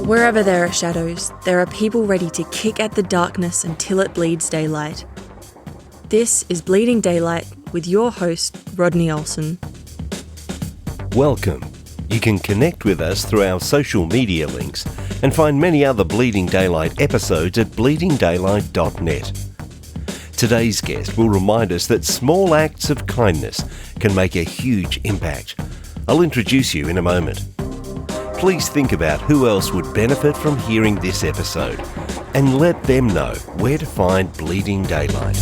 Wherever there are shadows, there are people ready to kick at the darkness until it bleeds daylight. This is Bleeding Daylight with your host, Rodney Olson. Welcome. You can connect with us through our social media links and find many other Bleeding Daylight episodes at bleedingdaylight.net. Today's guest will remind us that small acts of kindness can make a huge impact. I'll introduce you in a moment. Please think about who else would benefit from hearing this episode and let them know where to find Bleeding Daylight.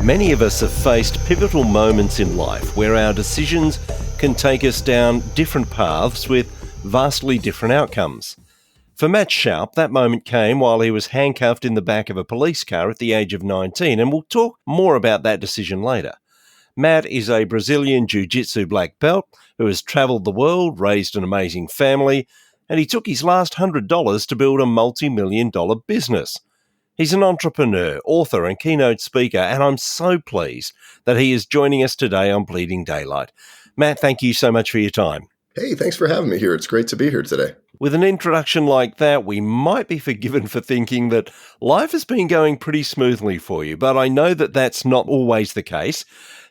Many of us have faced pivotal moments in life where our decisions can take us down different paths with vastly different outcomes. For Matt Shoup, that moment came while he was handcuffed in the back of a police car at the age of 19, and we'll talk more about that decision later. Matt is a Brazilian jiu-jitsu black belt who has travelled the world, raised an amazing family, and he took his last $100 to build a multi-million-dollar business. He's an entrepreneur, author and keynote speaker, and I'm so pleased that he is joining us today on Bleeding Daylight. Matt, thank you so much for your time. Hey, thanks for having me here. It's great to be here today. With an introduction like that, we might be forgiven for thinking that life has been going pretty smoothly for you, but I know that that's not always the case.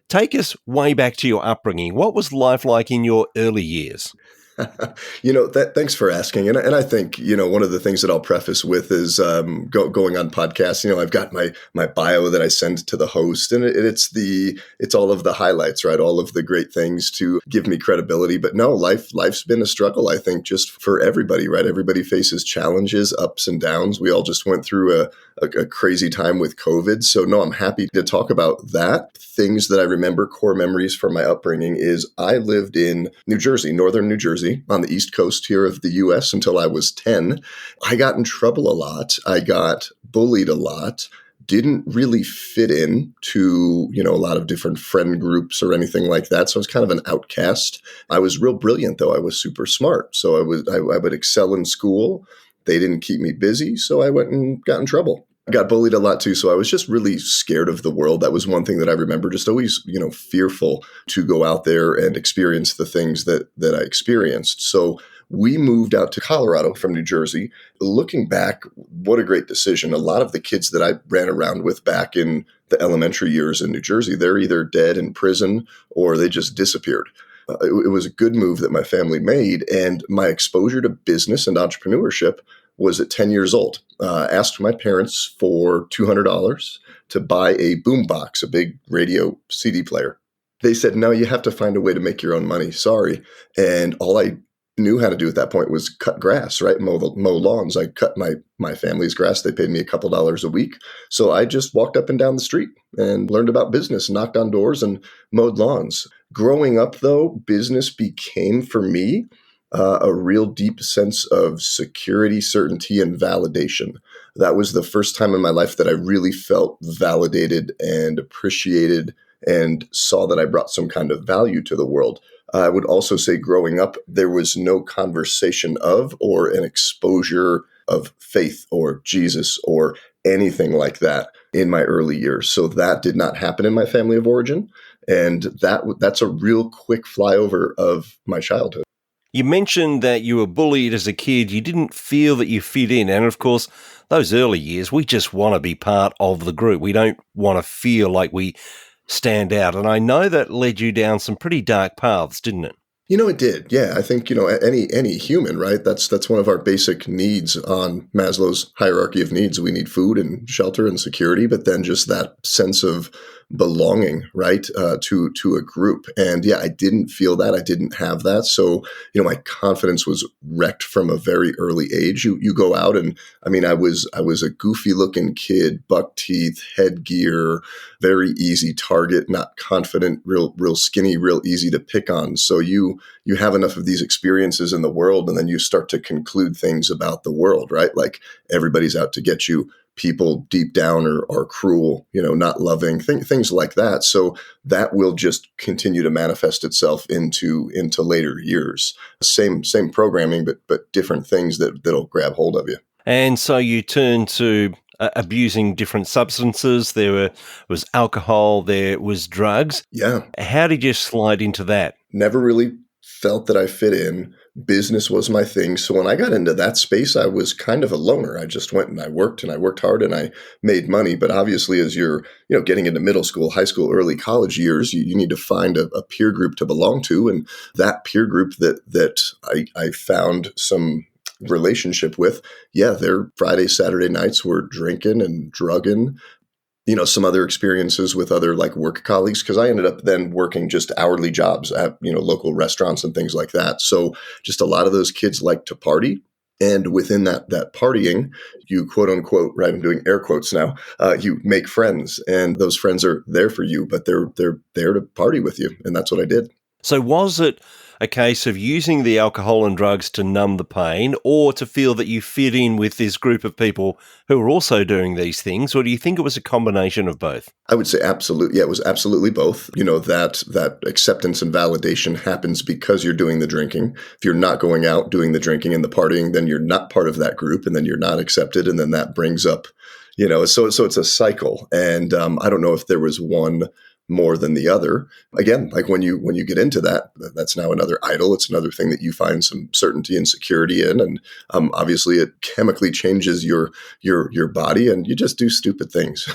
Take us way back to your upbringing. What was life like in your early years? Thanks for asking. And I think, one of the things that I'll preface with is going on podcasts. I've got my bio that I send to the host, and it's all of the highlights, right? All of the great things to give me credibility. But no, life's been a struggle, I think, just for everybody, right? Everybody faces challenges, ups and downs. We all just went through a crazy time with COVID. So no, I'm happy to talk about that. Things that I remember, core memories from my upbringing is I lived in New Jersey, northern New Jersey, on the East Coast here of the U.S. until I was 10. I got in trouble a lot. I got bullied a lot. Didn't really fit in to, a lot of different friend groups or anything like that. So I was kind of an outcast. I was real brilliant, though. I was super smart. So I would excel in school. They didn't keep me busy, so I went and got in trouble. I got bullied a lot too, so I was just really scared of the world. That was one thing that I remember, just always, fearful to go out there and experience the things that I experienced. So we moved out to Colorado from New Jersey. Looking back, what a great decision. A lot of the kids that I ran around with back in the elementary years in New Jersey, they're either dead in prison or they just disappeared. It was a good move that my family made, and my exposure to business and entrepreneurship was at 10 years old. Asked my parents for $200 to buy a boombox, a big radio CD player. They said, no, you have to find a way to make your own money. Sorry. And all I knew how to do at that point was cut grass, right? Mow lawns. I cut my family's grass. They paid me a couple dollars a week. So I just walked up and down the street and learned about business, knocked on doors and mowed lawns. Growing up, though, business became for me a real deep sense of security, certainty, and validation. That was the first time in my life that I really felt validated and appreciated and saw that I brought some kind of value to the world. I would also say growing up, there was no conversation of or an exposure of faith or Jesus or anything like that in my early years. So that did not happen in my family of origin. And that's a real quick flyover of my childhood. You mentioned that you were bullied as a kid. You didn't feel that you fit in. And of course, those early years, we just want to be part of the group. We don't want to feel like we stand out. And I know that led you down some pretty dark paths, didn't it? It did. Yeah, I think, any human, right? That's one of our basic needs on Maslow's hierarchy of needs. We need food and shelter and security, but then just that sense of belonging, right, to a group. And yeah, I didn't feel that. I didn't have that. So, my confidence was wrecked from a very early age. You go out and, I was a goofy looking kid, buck teeth, headgear, very easy target, not confident, real skinny, real easy to pick on. So you have enough of these experiences in the world, and then you start to conclude things about the world, right? Like everybody's out to get you. People deep down are cruel, not loving, things like that. So that will just continue to manifest itself into later years. Same programming, but different things that'll grab hold of you. And so you turn to abusing different substances. Was alcohol. There was drugs. Yeah. How did you slide into that? Never really felt that I fit in. Business was my thing. So when I got into that space, I was kind of a loner. I just went and I worked hard and I made money. But obviously, as you're, getting into middle school, high school, early college years, you need to find a peer group to belong to. And that peer group that I found some relationship with, their Friday, Saturday nights were drinking and drugging. Some other experiences with other like work colleagues, because I ended up then working just hourly jobs at, local restaurants and things like that. So just a lot of those kids like to party. And within that partying, you quote unquote, right, I'm doing air quotes now, you make friends, and those friends are there for you, but they're there to party with you. And that's what I did. So was it a case of using the alcohol and drugs to numb the pain, or to feel that you fit in with this group of people who were also doing these things? Or do you think it was a combination of both? I would say absolutely. Yeah, it was absolutely both. That acceptance and validation happens because you're doing the drinking. If you're not going out doing the drinking and the partying, then you're not part of that group, and then you're not accepted. And then that brings up, so it's a cycle. And I don't know if there was one more than the other. Again, like when you get into that, that's now another idol. It's another thing that you find some certainty and security in, and obviously it chemically changes your body, and you just do stupid things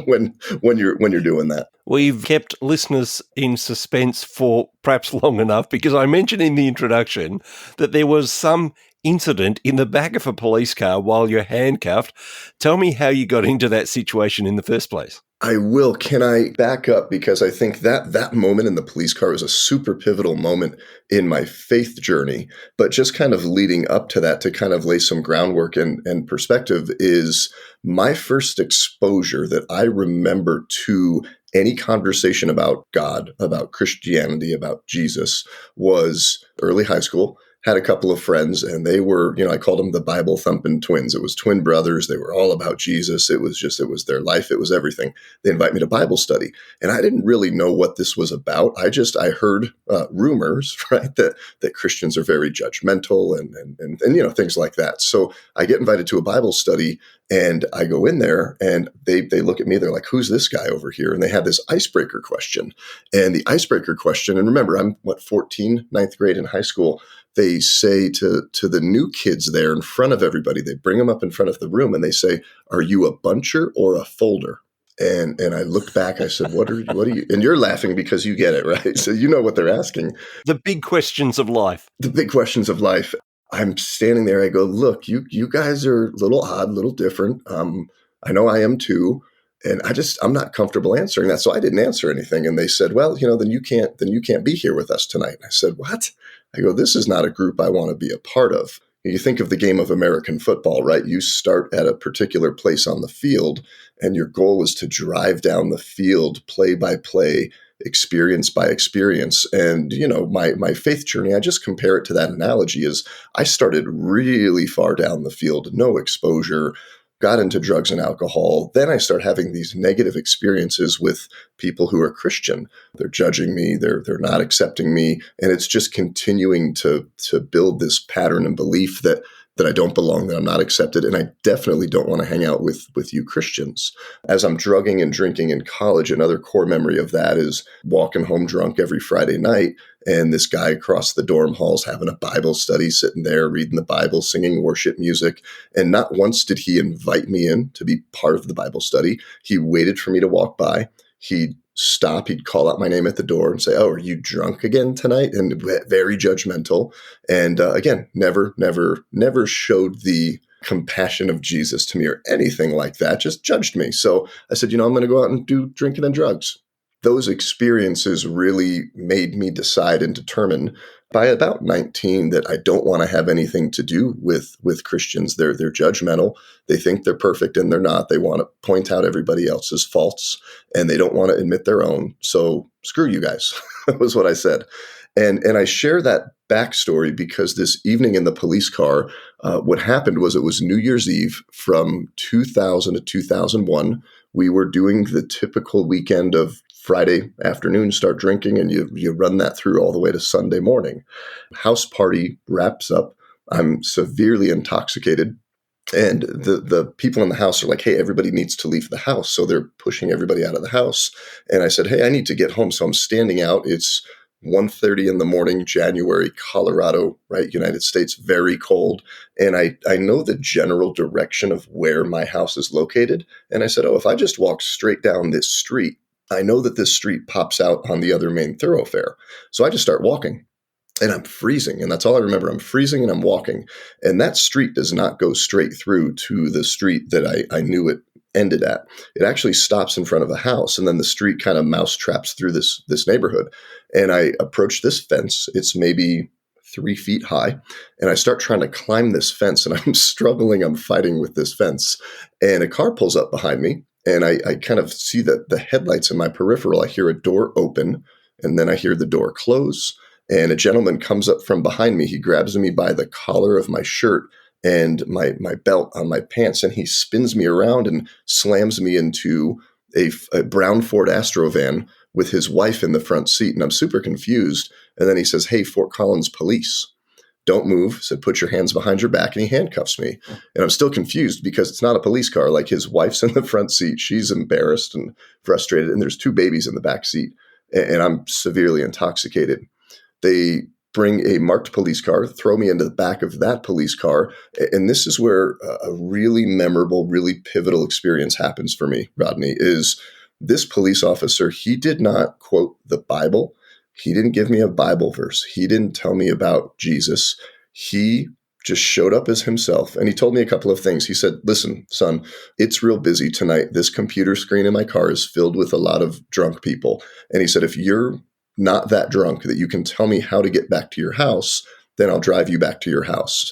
when you're doing that. We've kept listeners in suspense for perhaps long enough, because I mentioned in the introduction that there was some incident in the back of a police car while you're handcuffed. Tell me how you got into that situation in the first place. I will. Can I back up? Because I think that moment in the police car was a super pivotal moment in my faith journey. But just kind of leading up to that, to kind of lay some groundwork and perspective, is my first exposure that I remember to any conversation about God, about Christianity, about Jesus, was early high school. Had a couple of friends, and they were, I called them the Bible thumping twins. It was twin brothers. They were all about Jesus. It was their life. It was everything. They invite me to Bible study, and I didn't really know what this was about. I heard rumors, right, that Christians are very judgmental and things like that. So I get invited to a Bible study, and I go in there, and they look at me. They're like, "Who's this guy over here?" And they have this icebreaker question. And the icebreaker question, and remember, I'm 14, ninth grade in high school. They say to the new kids there in front of everybody, they bring them up in front of the room, and they say, "Are you a buncher or a folder?" And I looked back, I said, what are you? And you're laughing because you get it, right? So you know what they're asking. The big questions of life. The big questions of life. I'm standing there. I go, "Look, you guys are a little odd, a little different. I know I am too. And I'm not comfortable answering that." So I didn't answer anything. And they said, "Well, then you can't be here with us tonight." And I said, "What?" I go, "This is not a group I want to be a part of." You think of the game of American football, right? You start at a particular place on the field, and your goal is to drive down the field play by play, experience by experience. And, my faith journey, I just compare it to that analogy, is I started really far down the field, no exposure, got into drugs and alcohol. Then I start having these negative experiences with people who are Christian. They're judging me. They're not accepting me. And it's just continuing to build this pattern and belief that I don't belong, that I'm not accepted. And I definitely don't want to hang out with you Christians. As I'm drugging and drinking in college, another core memory of that is walking home drunk every Friday night. And this guy across the dorm halls having a Bible study, sitting there reading the Bible, singing worship music. And not once did he invite me in to be part of the Bible study. He waited for me to walk by. He'd stop. He'd call out my name at the door and say, "Oh, are you drunk again tonight?" And very judgmental. And again, never showed the compassion of Jesus to me or anything like that. Just judged me. So I said, I'm going to go out and do drinking and drugs. Those experiences really made me decide and determine by about 19 that I don't want to have anything to do with Christians. They're judgmental. They think they're perfect and they're not. They want to point out everybody else's faults and they don't want to admit their own. So screw you guys, was what I said. And I share that backstory because this evening in the police car, what happened was it was New Year's Eve from 2000 to 2001. We were doing the typical weekend of Friday afternoon, start drinking, and you run that through all the way to Sunday morning. House party wraps up. I'm severely intoxicated. And the people in the house are like, hey, everybody needs to leave the house. So they're pushing everybody out of the house. And I said, hey, I need to get home. So I'm standing out. It's 1:30 in the morning, January, Colorado, right? United States, very cold. And I know the general direction of where my house is located. And I said, oh, if I just walk straight down this street, I know that this street pops out on the other main thoroughfare. So I just start walking. And I'm freezing, and that's all I remember. I'm freezing and I'm walking. And that street does not go straight through to the street that I knew it ended at. It actually stops in front of a house, and then the street kind of mouse traps through this neighborhood. And I approach this fence. It's maybe 3 feet high. And I start trying to climb this fence, and I'm struggling. I'm fighting with this fence. And a car pulls up behind me, and I kind of see the headlights in my peripheral. I hear a door open, and then I hear the door close. And a gentleman comes up from behind me. He grabs me by the collar of my shirt and my belt on my pants, and he spins me around and slams me into a brown Ford Astro van with his wife in the front seat. And I'm super confused. And then he says, hey, Fort Collins police, don't move. Said, put your hands behind your back. And he handcuffs me. And I'm still confused because it's not a police car. Like, his wife's in the front seat. She's embarrassed and frustrated. And there's 2 babies in the back seat. And I'm severely intoxicated. They bring a marked police car, throw me into the back of that police car. And this is where a really memorable, really pivotal experience happens for me, Rodney, is this police officer, he did not quote the Bible. He didn't give me a Bible verse. He didn't tell me about Jesus. He just showed up as himself. And he told me a couple of things. He said, listen, son, it's real busy tonight. This computer screen in my car is filled with a lot of drunk people. And he said, if you're not that drunk that you can tell me how to get back to your house, then I'll drive you back to your house.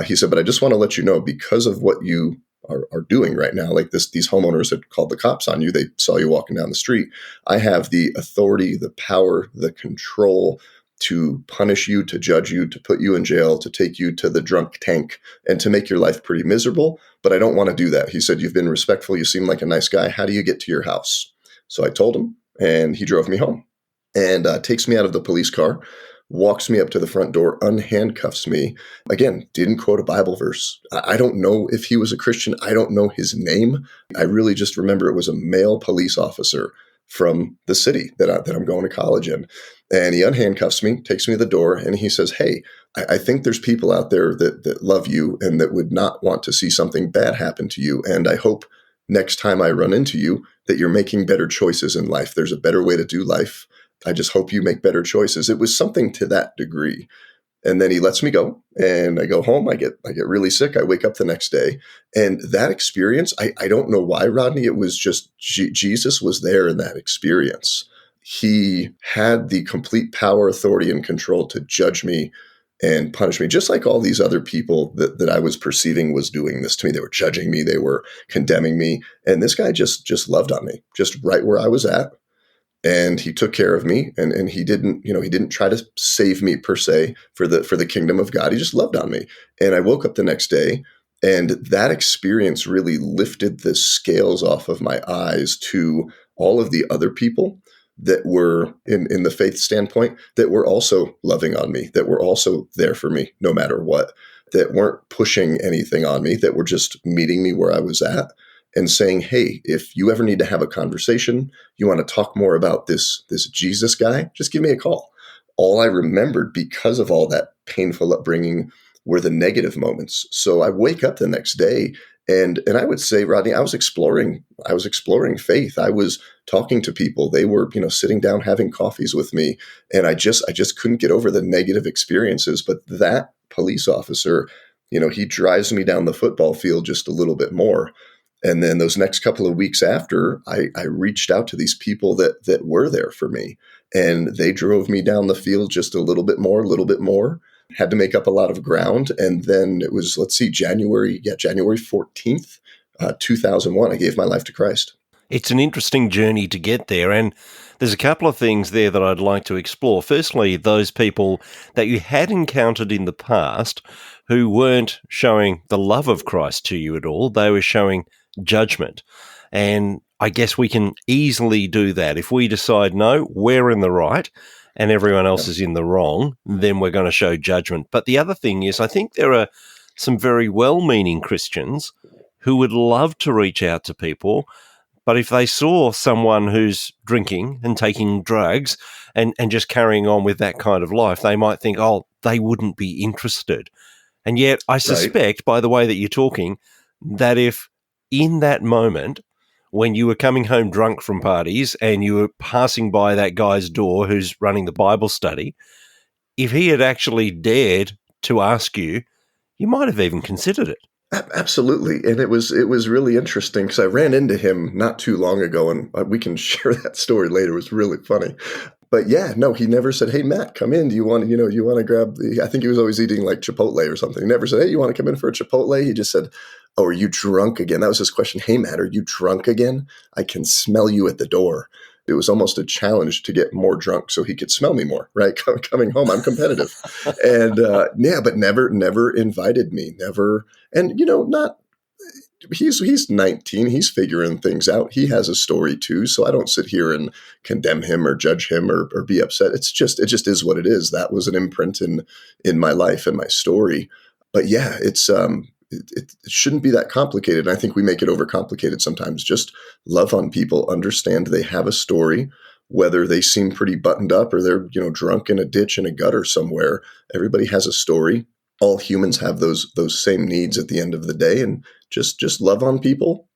He said, but I just want to let you know, because of what you are doing right now, like these homeowners had called the cops on you. They saw you walking down the street. I have the authority, the power, the control to punish you, to judge you, to put you in jail, to take you to the drunk tank, and to make your life pretty miserable. But I don't want to do that. He said, you've been respectful. You seem like a nice guy. How do you get to your house? So I told him, and he drove me home. And takes me out of the police car, walks me up to the front door, unhandcuffs me. Again, didn't quote a Bible verse. I don't know if he was a Christian. I don't know his name. I really just remember it was a male police officer from the city that I'm going to college in. And he unhandcuffs me, takes me to the door, and he says, hey, I think there's people out there that love you and that would not want to see something bad happen to you. And I hope next time I run into you that you're making better choices in life. There's a better way to do life. I just hope you make better choices. It was something to that degree. And then he lets me go, and I go home. I get really sick. I wake up the next day. And that experience, I don't know why, Rodney, it was just Jesus was there in that experience. He had the complete power, authority, and control to judge me and punish me, just like all these other people that I was perceiving was doing this to me. They were judging me. They were condemning me. And this guy just loved on me, just right where I was at. And he took care of me, and he didn't try to save me per se for the kingdom of God. He just loved on me. And I woke up the next day, and that experience really lifted the scales off of my eyes to all of the other people that were in the faith standpoint, that were also loving on me, that were also there for me no matter what, that weren't pushing anything on me, that were just meeting me where I was at. And saying, hey, if you ever need to have a conversation, you want to talk more about this Jesus guy, just give me a call. All I remembered because of all that painful upbringing were the negative moments. So I wake up the next day, and I would say, Rodney, I was exploring faith. I was talking to people. They were, sitting down having coffees with me, and I just couldn't get over the negative experiences. But that police officer, he drives me down the football field just a little bit more. And then those next couple of weeks after, I reached out to these people that were there for me, and they drove me down the field just a little bit more, had to make up a lot of ground. And then it was, January 14th, 2001, I gave my life to Christ. It's an interesting journey to get there, and there's a couple of things there that I'd like to explore. Firstly, those people that you had encountered in the past who weren't showing the love of Christ to you at all. They were showing judgment. And I guess we can easily do that. If we decide, no, we're in the right and everyone else is in the wrong, then we're going to show judgment. But the other thing is, I think there are some very well-meaning Christians who would love to reach out to people, but if they saw someone who's drinking and taking drugs and just carrying on with that kind of life, they might think, oh, they wouldn't be interested. And yet I suspect, by the way that you're talking, that if in that moment when you were coming home drunk from parties and you were passing by that guy's door who's running the Bible study, if he had actually dared to ask you, you might have even considered it. Absolutely. And it was really interesting because I ran into him not too long ago, and we can share that story later. It was really funny. But yeah, no, he never said, "Hey, Matt, come in. Do you want, you want to grab I think he was always eating like Chipotle or something. He never said, "Hey, you want to come in for a Chipotle?" He just said, "Oh, are you drunk again?" That was his question. "Hey, Matt, are you drunk again? I can smell you at the door." It was almost a challenge to get more drunk so he could smell me more, right? Coming home, I'm competitive. And but never invited me, never. And, not, he's 19, he's figuring things out. He has a story too. So I don't sit here and condemn him or judge him or be upset. It just is what it is. That was an imprint in my life and my story. But yeah, it shouldn't be that complicated. And I think we make it overcomplicated sometimes. Just love on people, understand they have a story, whether they seem pretty buttoned up or they're, drunk in a ditch in a gutter somewhere. Everybody has a story. All humans have those same needs at the end of the day, and just love on people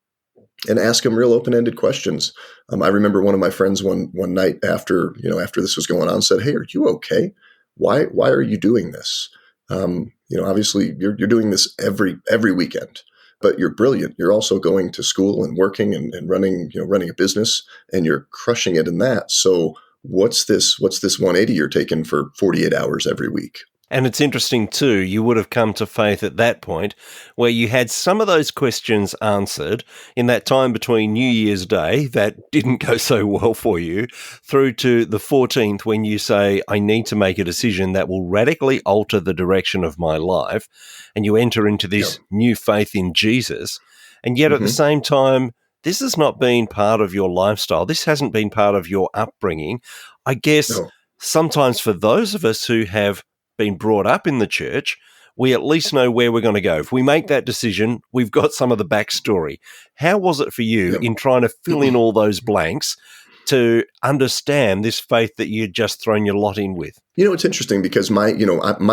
and ask them real open-ended questions. I remember one of my friends one night after this was going on said, "Hey, are you okay? Why are you doing this? Obviously you're doing this every weekend, but you're brilliant. You're also going to school and working and running a business, and you're crushing it in that. So what's this 180 you're taking for 48 hours every week?" And it's interesting too, you would have come to faith at that point where you had some of those questions answered in that time between New Year's Day that didn't go so well for you through to the 14th when you say, I need to make a decision that will radically alter the direction of my life. And you enter into this new faith in Jesus. And yet at the same time, this has not been part of your lifestyle. This hasn't been part of your upbringing. I guess sometimes for those of us who have been brought up in the church, we at least know where we're going to go. If we make that decision, we've got some of the backstory. How was it for you in trying to fill in all those blanks to understand this faith that you'd just thrown your lot in with? It's interesting because my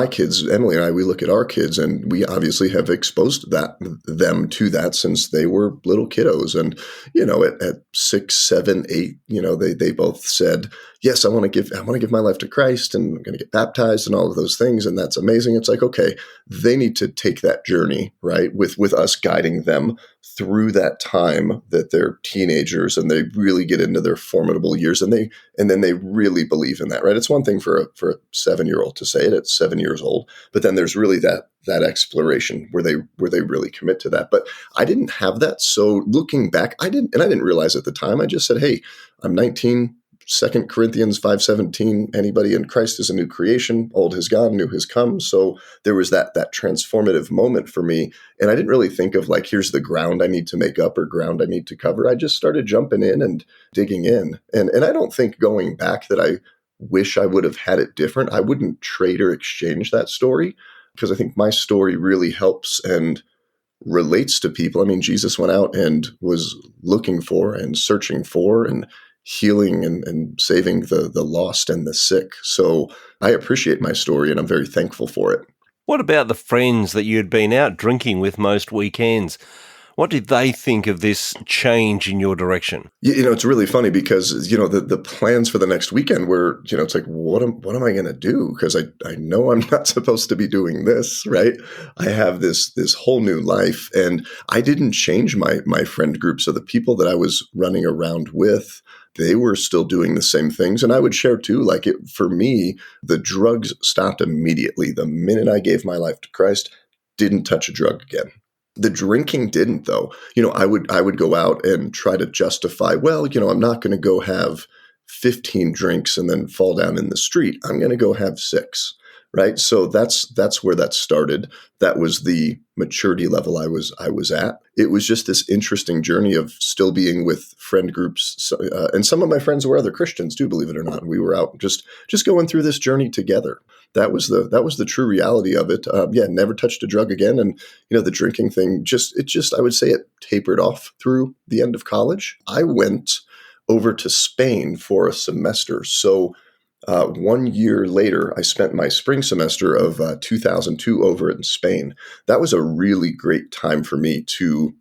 kids, Emily and I, we look at our kids and we obviously have exposed them to that since they were little kiddos. And, at 6, 7, 8, they both said, yes, I want to give my life to Christ and I'm going to get baptized and all of those things. And that's amazing. It's like, okay, they need to take that journey, right? With us guiding them through that time that they're teenagers and they really get into their formidable years and then they really believe in that, right? It's one thing for a 7-year-old to say it at 7 years old, but then there's really that exploration where they really commit to that. But I didn't have that. So looking back, I didn't realize at the time. I just said, hey, I'm 19. 2 Corinthians 5:17, anybody in Christ is a new creation. Old has gone, new has come. So there was that transformative moment for me. And I didn't really think of like, here's the ground I need to make up or ground I need to cover. I just started jumping in and digging in. And I don't think going back that I wish I would have had it different. I wouldn't trade or exchange that story because I think my story really helps and relates to people. I mean, Jesus went out and was looking for and searching for and healing and saving the lost and the sick. So I appreciate my story and I'm very thankful for it. What about the friends that you'd been out drinking with most weekends? What did they think of this change in your direction? It's really funny because, the plans for the next weekend were, it's like, what am I going to do? Because I know I'm not supposed to be doing this, right? I have this whole new life and I didn't change my friend group. So the people that I was running around with, they were still doing the same things. And I would share too, like for me, the drugs stopped immediately. The minute I gave my life to Christ, didn't touch a drug again. The drinking didn't, though. I would go out and try to justify, well, I'm not going to go have 15 drinks and then fall down in the street. I'm going to go have 6, right? So that's where that started. That was the maturity level I was at. It was just this interesting journey of still being with friend groups, and some of my friends were other Christians too, believe it or not. And we were out just going through this journey together. That was the true reality of it. Never touched a drug again, and the drinking thing I would say it tapered off through the end of college. I went over to Spain for a semester, so. 1 year later, I spent my spring semester of 2002 over in Spain. That was a really great time for me to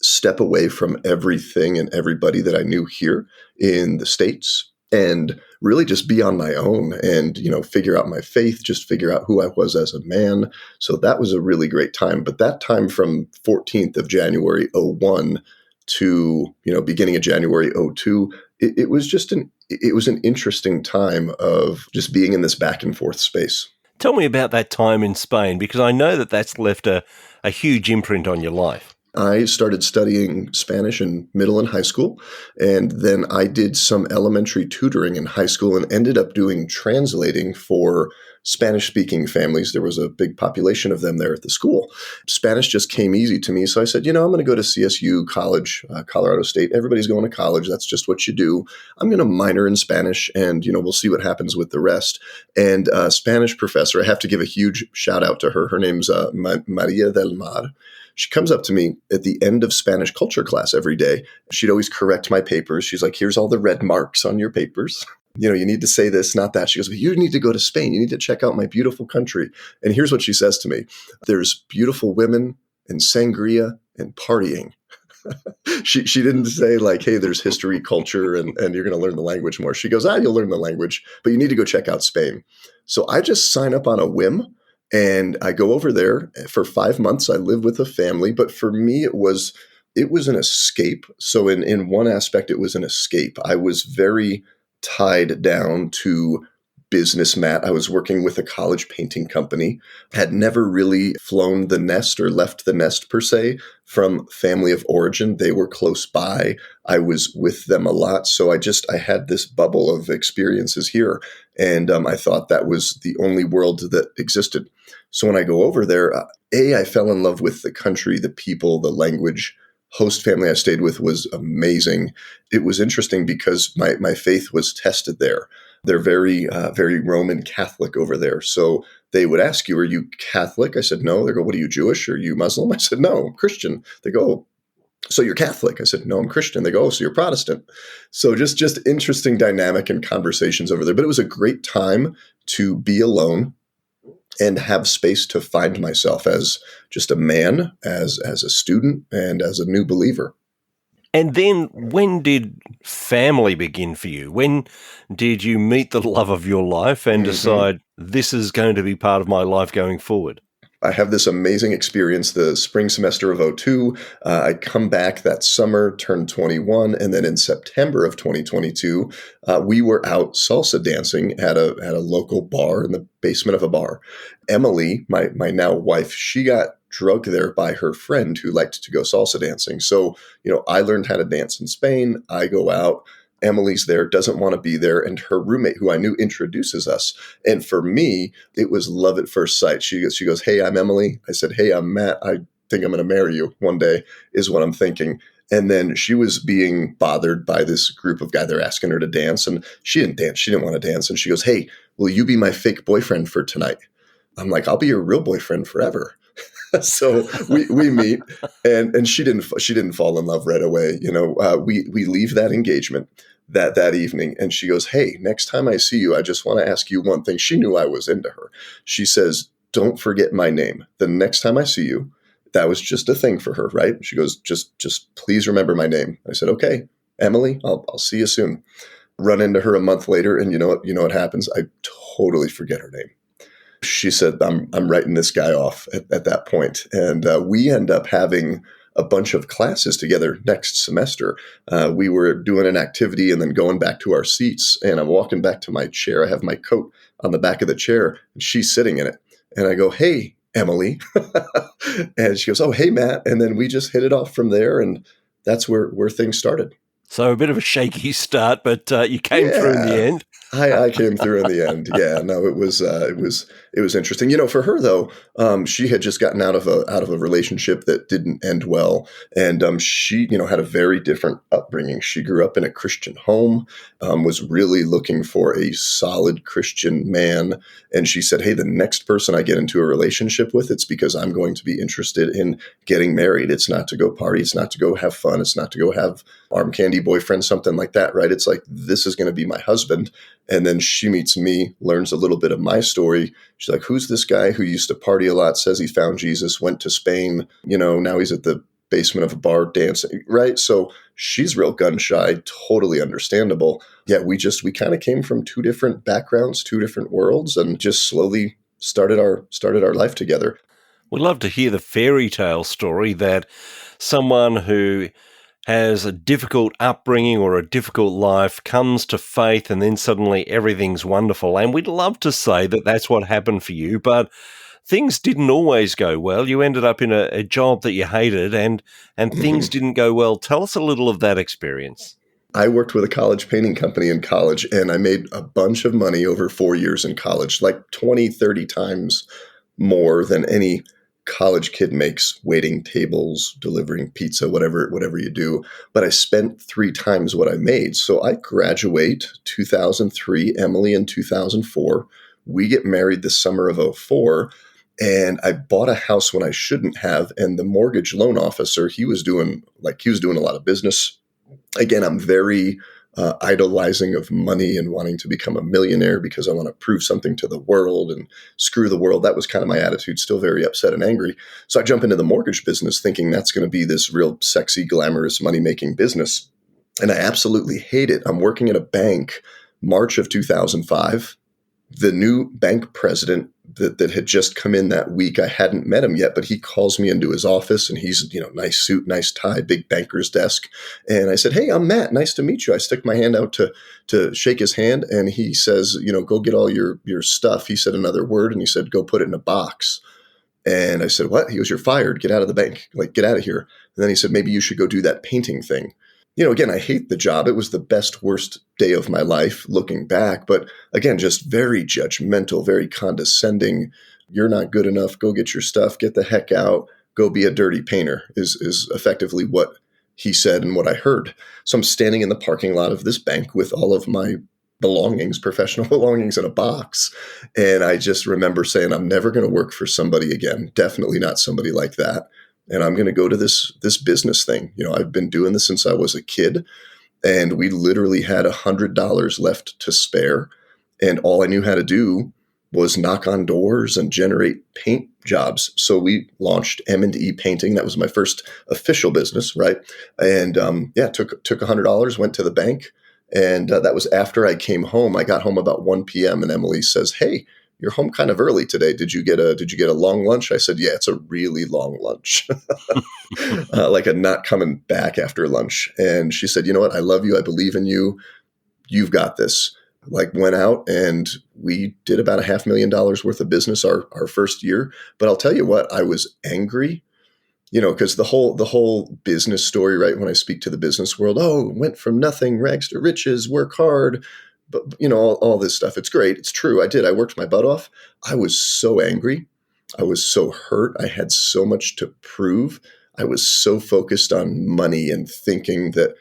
step away from everything and everybody that I knew here in the States and really just be on my own and, figure out my faith, just figure out who I was as a man. So that was a really great time. But that time from 14th of January 01 to, beginning of January 02, it was just it was an interesting time of just being in this back and forth space. Tell me about that time in Spain, because I know that that's left a huge imprint on your life. I started studying Spanish in middle and high school, and then I did some elementary tutoring in high school and ended up doing translating for Spanish-speaking families. There was a big population of them there at the school. Spanish just came easy to me, so I said, I'm going to go to CSU College, Colorado State. Everybody's going to college. That's just what you do. I'm going to minor in Spanish, and we'll see what happens with the rest. And Spanish professor, I have to give a huge shout out to her. Her name's Maria del Mar. She comes up to me at the end of Spanish culture class every day. She'd always correct my papers. She's like, here's all the red marks on your papers. You need to say this, not that. She goes, but you need to go to Spain. You need to check out my beautiful country. And here's what she says to me. There's beautiful women and sangria and partying. She didn't say like, hey, there's history, culture, and you're going to learn the language more. She goes, you'll learn the language, but you need to go check out Spain. So I just sign up on a whim. And I go over there for 5 months. I live with a family, but for me, it was an escape. So in one aspect, it was an escape. I was very tied down to business, Matt. I was working with a college painting company, had never really flown the nest or left the nest per se from family of origin. They were close by. I was with them a lot. So I had this bubble of experiences here. And I thought that was the only world that existed. So when I go over there, I fell in love with the country, the people, the language. Host family I stayed with was amazing. It was interesting because my faith was tested there. They're very, very Roman Catholic over there. So they would ask you, are you Catholic? I said, no. They go, what are you, Jewish? Are you Muslim? I said, no, I'm Christian. They go, so you're Catholic? I said, no, I'm Christian. They go, oh, so you're Protestant. So just interesting dynamic and conversations over there. But it was a great time to be alone and have space to find myself as just a man, as a student, and as a new believer. And then when did family begin for you? When did you meet the love of your life and decide this is going to be part of my life going forward? I have this amazing experience the spring semester of 02. I come back that summer, turned 21, and then in September of 2022, we were out salsa dancing at a local bar in the basement of a bar. Emily, my now wife, she got drugged there by her friend who liked to go salsa dancing. So, I learned how to dance in Spain. I go out. Emily's there, doesn't want to be there, and her roommate, who I knew, introduces us. And for me, it was love at first sight. She goes, hey, I'm Emily. I said, hey, I'm Matt. I think I'm going to marry you one day, is what I'm thinking. And then she was being bothered by this group of guys. They're asking her to dance, and she didn't dance. She didn't want to dance. And she goes, hey, will you be my fake boyfriend for tonight? I'm like, I'll be your real boyfriend forever. So we meet, and she didn't fall in love right away. We leave that engagement that evening, and she goes, hey, next time I see you, I just want to ask you one thing. She knew I was into her. She says, don't forget my name. The next time I see you, that was just a thing for her, right? She goes, just please remember my name. I said, okay, Emily, I'll see you soon. Run into her a month later, and you know what happens? I totally forget her name. She said, I'm writing this guy off at that point. And we end up having a bunch of classes together next semester. We were doing an activity and then going back to our seats. And I'm walking back to my chair. I have my coat on the back of the chair, and she's sitting in it. And I go, hey, Emily. And she goes, oh, hey, Matt. And then we just hit it off from there. And that's where things started. So a bit of a shaky start, but you came through in the Yeah. end. I came through in the end. Yeah, no, it was interesting. For her though, she had just gotten out of a relationship that didn't end well, and she had a very different upbringing. She grew up in a Christian home, was really looking for a solid Christian man, and she said, "Hey, the next person I get into a relationship with, it's because I'm going to be interested in getting married. It's not to go party. It's not to go have fun. It's not to go have arm candy boyfriend, something like that, right? It's like this is going to be my husband." And then she meets me, learns a little bit of my story. She's like, "Who's this guy who used to party a lot, says he found Jesus, went to Spain, now he's at the basement of a bar dancing," right? So she's real gun shy, totally understandable. Yeah, we kind of came from two different backgrounds, two different worlds, and just slowly started our life together. We'd love to hear the fairy tale story that someone who has a difficult upbringing or a difficult life comes to faith and then suddenly everything's wonderful. And we'd love to say that that's what happened for you, but things didn't always go well. You ended up in a job that you hated and things didn't go well. Tell us a little of that experience. I worked with a college painting company in college, and I made a bunch of money over 4 years in college, like 20, 30 times more than any college kid makes waiting tables, delivering pizza, whatever you do. But I spent 3 times what I made. So I graduate 2003, Emily in 2004. We get married the summer of '04. And I bought a house when I shouldn't have. And the mortgage loan officer, he was doing a lot of business. Again, I'm very idolizing of money and wanting to become a millionaire because I want to prove something to the world and screw the world. That was kind of my attitude, still very upset and angry. So I jump into the mortgage business thinking that's going to be this real sexy, glamorous, money-making business. And I absolutely hate it. I'm working at a bank, March of 2005. The new bank president that had just come in that week, I hadn't met him yet, but he calls me into his office and he's, nice suit, nice tie, big banker's desk. And I said, "Hey, I'm Matt. Nice to meet you." I stick my hand out to shake his hand and he says, "Go get all your stuff." He said another word and he said, "Go put it in a box." And I said, "What?" He goes, "You're fired. Get out of the bank. Like, get out of here." And then he said, "Maybe you should go do that painting thing." Again, I hate the job. It was the best, worst day of my life looking back. But again, just very judgmental, very condescending. "You're not good enough. Go get your stuff. Get the heck out. Go be a dirty painter," is effectively what he said and what I heard. So I'm standing in the parking lot of this bank with all of my belongings, professional belongings, in a box. And I just remember saying, I'm never going to work for somebody again. Definitely not somebody like that. And I'm going to go to this business thing. I've been doing this since I was a kid, and we literally had $100 left to spare. And all I knew how to do was knock on doors and generate paint jobs. So we launched M&E Painting. That was my first official business, right? And took $100, went to the bank, and that was after I came home. I got home about 1 p.m. and Emily says, "Hey, you're home kind of early today. Did you get a long lunch?" I said, "Yeah, it's a really long lunch." Like a not coming back after lunch. And she said, "You know what? I love you. I believe in you. You've got this." Like, went out and we did about $500,000 worth of business our first year. But I'll tell you what, I was angry, because the whole business story, right? When I speak to the business world, went from nothing, rags to riches, work hard, but all this stuff. It's great. It's true. I did. I worked my butt off. I was so angry. I was so hurt. I had so much to prove. I was so focused on money and thinking that,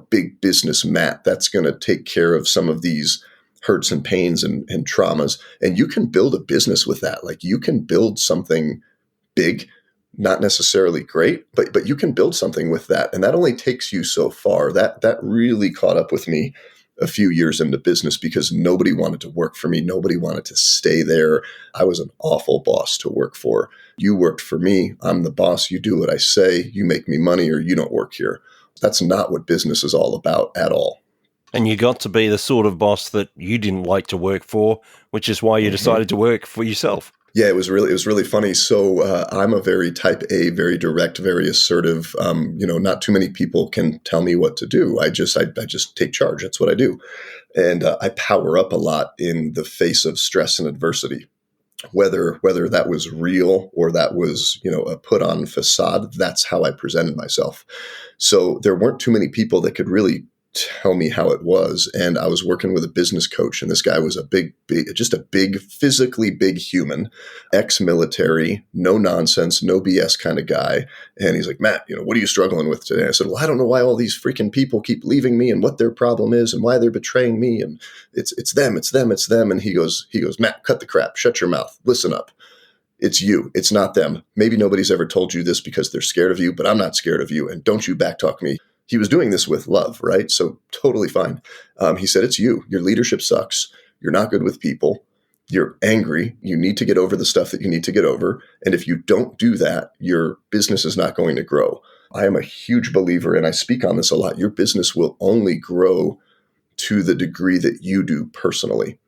big business Matt, that's going to take care of some of these hurts and pains and traumas. And you can build a business with that. Like, you can build something big, not necessarily great, but you can build something with that. And that only takes you so far. That really caught up with me a few years into business because nobody wanted to work for me. Nobody wanted to stay there. I was an awful boss to work for. You worked for me. I'm the boss. You do what I say. You make me money or you don't work here. That's not what business is all about at all. And you got to be the sort of boss that you didn't like to work for, which is why you decided to work for yourself. Yeah, it was really funny. So I'm a very type A, very direct, very assertive. Not too many people can tell me what to do. I just take charge. That's what I do, and I power up a lot in the face of stress and adversity. Whether that was real or that was a put on facade, that's how I presented myself. So there weren't too many people that could really tell me how it was. And I was working with a business coach, and this guy was just a big, physically big human, ex-military, no nonsense, no BS kind of guy. And he's like, Matt, what are you struggling with today? I said, well, I don't know why all these freaking people keep leaving me and what their problem is and why they're betraying me. And it's them. And he goes, Matt, cut the crap, shut your mouth, listen up. It's you. It's not them. Maybe nobody's ever told you this because they're scared of you, but I'm not scared of you. And don't you backtalk me. He was doing this with love, right? So totally fine. He said, it's you. Your leadership sucks. You're not good with people. You're angry. You need to get over the stuff that you need to get over. And if you don't do that, your business is not going to grow. I am a huge believer, and I speak on this a lot. Your business will only grow to the degree that you do personally.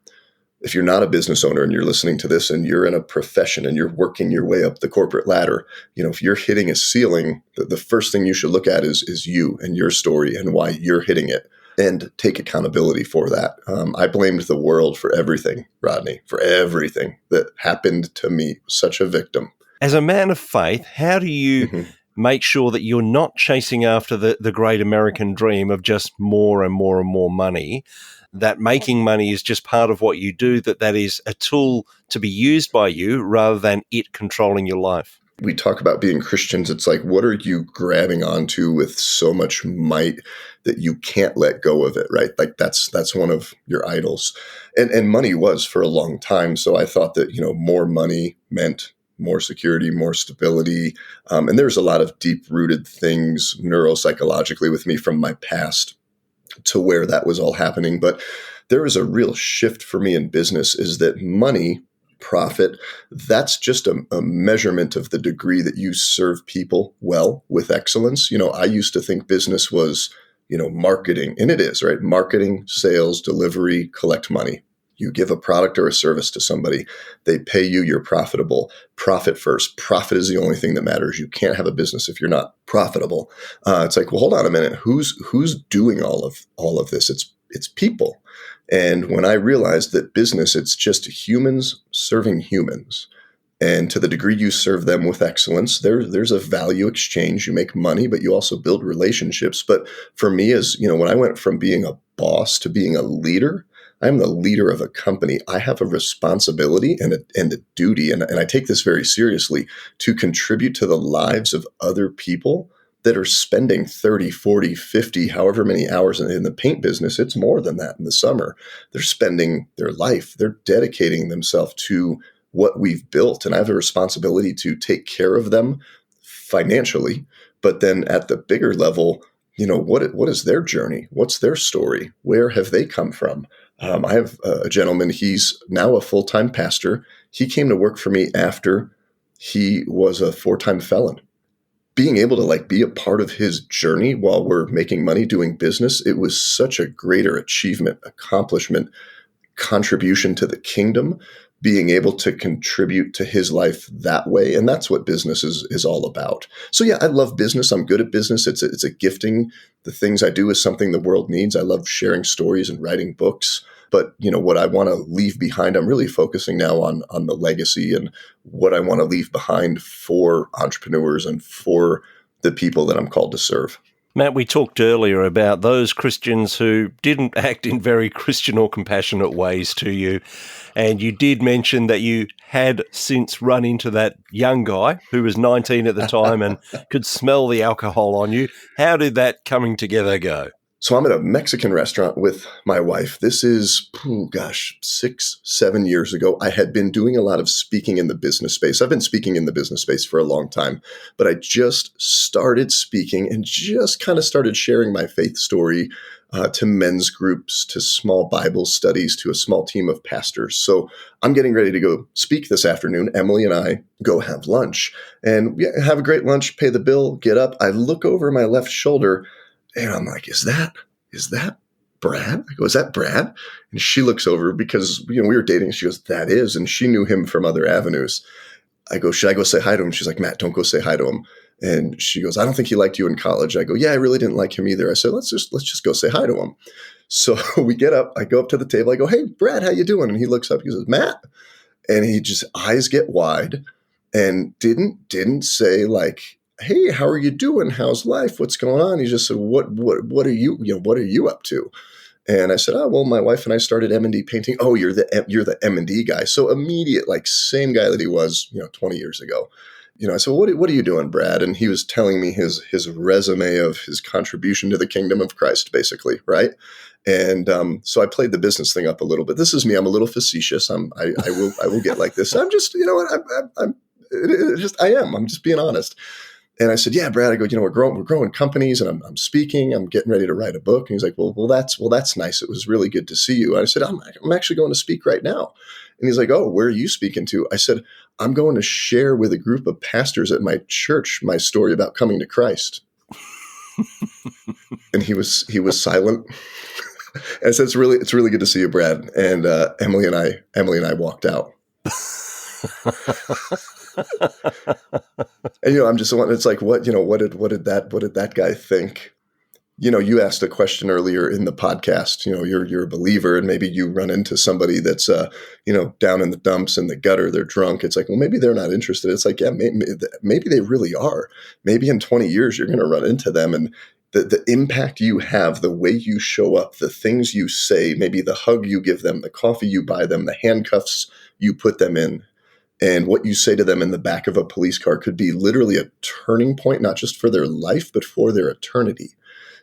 If you're not a business owner and you're listening to this and you're in a profession and you're working your way up the corporate ladder, if you're hitting a ceiling, the first thing you should look at is you and your story and why you're hitting it, and take accountability for that. I blamed the world for everything, Rodney, for everything that happened to me. Such a victim. As a man of faith, how do you make sure that you're not chasing after the great American dream of just more and more and more money, that making money is just part of what you do, that is a tool to be used by you rather than it controlling your life? We talk about being Christians. It's like, what are you grabbing onto with so much might that you can't let go of it, right? Like that's one of your idols. And money was for a long time. So I thought that, more money meant more security, more stability. And there's a lot of deep-rooted things neuropsychologically with me from my past to where that was all happening. But there was a real shift for me in business, is that money, profit, that's just a measurement of the degree that you serve people well with excellence. I used to think business was, marketing, and it is, right? Marketing, sales, delivery, collect money. You give a product or a service to somebody, they pay you, you're profitable. Profit first. Profit is the only thing that matters. You can't have a business if you're not profitable. It's like, well, hold on a minute. Who's doing all of this? It's people. And when I realized that business, it's just humans serving humans. And to the degree you serve them with excellence, there's a value exchange. You make money, but you also build relationships. But for me, when I went from being a boss to being a leader, I'm the leader of a company. I have a responsibility and a duty, and I take this very seriously, to contribute to the lives of other people that are spending 30, 40, 50, however many hours in the paint business. It's more than that in the summer. They're spending their life. They're dedicating themselves to what we've built. And I have a responsibility to take care of them financially. But then at the bigger level, what is their journey? What's their story? Where have they come from? I have a gentleman, he's now a full-time pastor. He came to work for me after he was a 4-time felon. Being able to be a part of his journey while we're making money doing business, it was such a greater achievement, accomplishment, contribution to the kingdom, being able to contribute to his life that way. And that's what business is all about. So yeah, I love business. I'm good at business. It's a gifting. The things I do is something the world needs. I love sharing stories and writing books. But what I want to leave behind, I'm really focusing now on the legacy and what I want to leave behind for entrepreneurs and for the people that I'm called to serve. Matt, we talked earlier about those Christians who didn't act in very Christian or compassionate ways to you. And you did mention that you had since run into that young guy who was 19 at the time and could smell the alcohol on you. How did that coming together go? So I'm at a Mexican restaurant with my wife. This is, 6, 7 years ago. I had been doing a lot of speaking in the business space. I've been speaking in the business space for a long time, but I just started speaking and just kind of started sharing my faith story to men's groups, to small Bible studies, to a small team of pastors. So I'm getting ready to go speak this afternoon. Emily and I go have lunch and have a great lunch, pay the bill, get up. I look over my left shoulder and I'm like, is that Brad? I go, is that Brad? And she looks over because we were dating. She goes, that is. And she knew him from other avenues. I go, should I go say hi to him? She's like, Matt, don't go say hi to him. And she goes, I don't think he liked you in college. I go, yeah, I really didn't like him either. I said, let's just go say hi to him. So we get up. I go up to the table. I go, hey, Brad, how you doing? And he looks up. He says, Matt. And he just eyes get wide and didn't say hey, how are you doing? How's life? What's going on? He just said, what are you up to? And I said, oh, well, my wife and I started M&D painting. Oh, you're the M&D guy. So immediate, like same guy that he was, 20 years ago. I said, well, what are you doing, Brad? And he was telling me his resume of his contribution to the kingdom of Christ, basically, right? And so I played the business thing up a little bit. This is me. I'm a little facetious. I will get like this. I'm just, I'm just being honest. And I said, yeah, Brad, I go, we're growing companies, and I'm speaking, I'm getting ready to write a book. And he's like, well, that's nice. It was really good to see you. And I said, I'm actually going to speak right now. And he's like, oh, where are you speaking to? I said, I'm going to share with a group of pastors at my church my story about coming to Christ. And he was silent. And I said, it's really good to see you, Brad. And Emily and I walked out. And I'm just one. It's like, what did that guy think? You asked a question earlier in the podcast. You're a believer, and maybe you run into somebody that's down in the dumps in the gutter. They're drunk. It's like, well, maybe they're not interested. It's like, yeah, maybe they really are. Maybe in 20 years you're going to run into them, and the impact you have, the way you show up, the things you say, maybe the hug you give them, the coffee you buy them, the handcuffs you put them in, and what you say to them in the back of a police car could be literally a turning point, not just for their life, but for their eternity.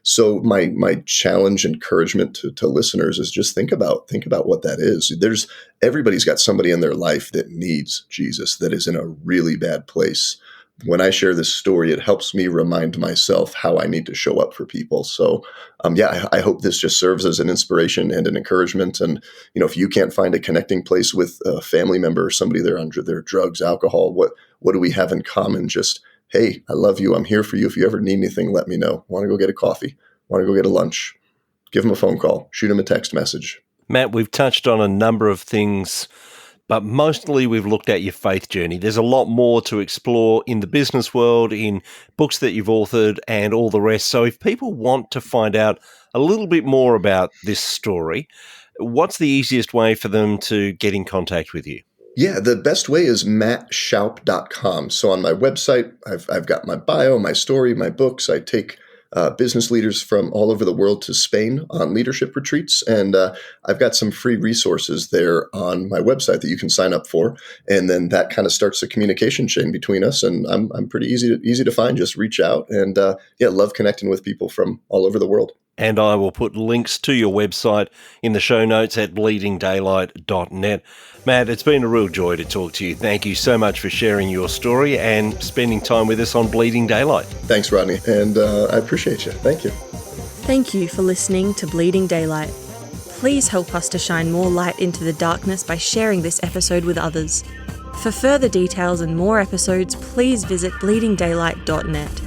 So my challenge, encouragement to listeners is just think about what that is. Everybody's got somebody in their life that needs Jesus, that is in a really bad place. When I share this story, it helps me remind myself how I need to show up for people. So, I hope this just serves as an inspiration and an encouragement. And, if you can't find a connecting place with a family member or somebody they're under their drugs, alcohol, what do we have in common? Just, hey, I love you. I'm here for you. If you ever need anything, let me know. Want to go get a coffee? Want to go get a lunch? Give them a phone call. Shoot them a text message. Matt, we've touched on a number of things, but mostly we've looked at your faith journey. There's a lot more to explore in the business world, in books that you've authored, and all the rest. So if people want to find out a little bit more about this story, what's the easiest way for them to get in contact with you? Yeah, the best way is mattshoup.com. So on my website, I've got my bio, my story, my books. I take business leaders from all over the world to Spain on leadership retreats. And I've got some free resources there on my website that you can sign up for. And then that kind of starts the communication chain between us. And I'm pretty easy to find. Just reach out. And love connecting with people from all over the world. And I will put links to your website in the show notes at bleedingdaylight.net. Matt, it's been a real joy to talk to you. Thank you so much for sharing your story and spending time with us on Bleeding Daylight. Thanks, Rodney. And I appreciate you. Thank you. Thank you for listening to Bleeding Daylight. Please help us to shine more light into the darkness by sharing this episode with others. For further details and more episodes, please visit bleedingdaylight.net.